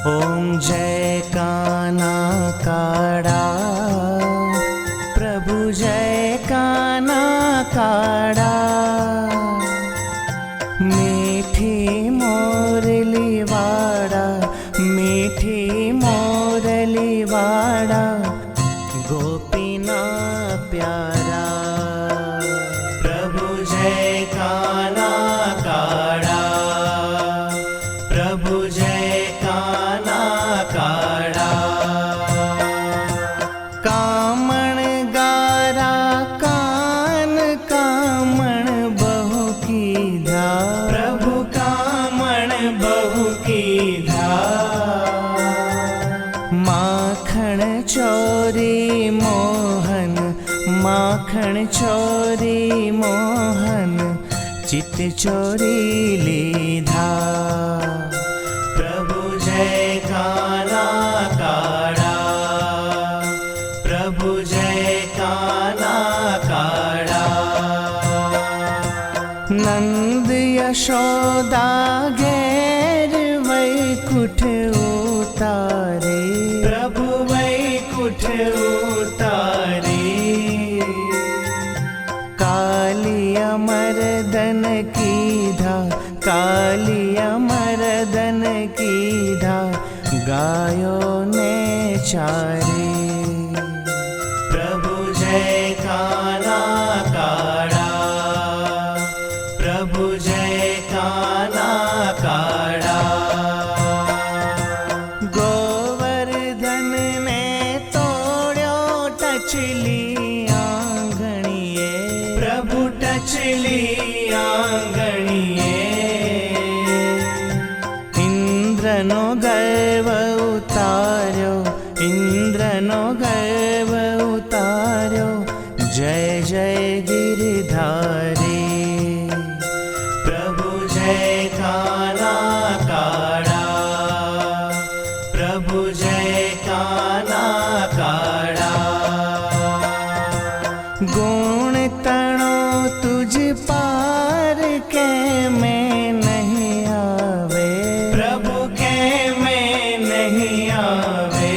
ओम जय काना काड़ा, प्रभु जय काना काड़ा। मीठी मोरली वाड़ा, मीठी मोरली वाड़ा, गोपीना प्यारा। प्रभु जय काना काड़ा, प्रभु जय काना काड़ा। कामण गारा कान कामण बहु कीधा, प्रभु कामण बहु कीधा। माखण चोरी मोहन, माखण चोरी मोहन, चित चोरी लीधा। प्रभु जय काना काड़ा, प्रभु जय काना काड़ा। नंद यशोदा गैर वैकुंठ उतारे, प्रभु वैकुंठ उतारे। कालिया मर्दन कीधा, कालिया मर्दन कीधा, गायों ने चारे। प्रभु जय काना काड़ा, प्रभु जय काना काड़ा। गोवर्धन ने तोड़ो टचली आंगणिए, प्रभु टचली आंगणिए। इंद्रनो गर्व उतार्यो, इंद्रनो गर्व उतार्यो, जय जय गिरधारी। प्रभु जय काना काड़ा, प्रभु जय काना काड़ा। गुण तणो तुझ पार के में नहीं आवे, प्रभु के में नहीं आवे।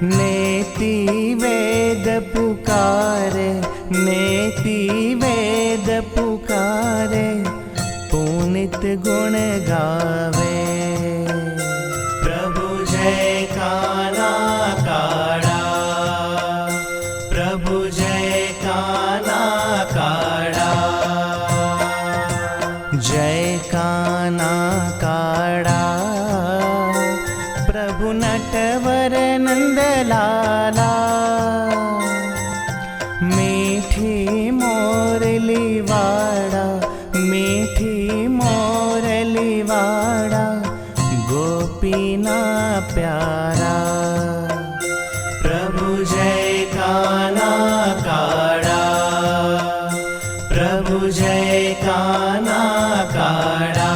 नेति वेद पुकारे, नेति वेद पुकारे, पुनित गुण गावे। प्रभु जय काना काड़ा, प्रभु जय काना काड़ा। जय काना काड़ा, प्रभु नटवर नंदलाला। मीठी मोरली वाड़ा, मीठी मोरली वाड़ा, गोपीना प्यारा। प्रभु जय काना काड़ा, प्रभु जय काना काड़ा।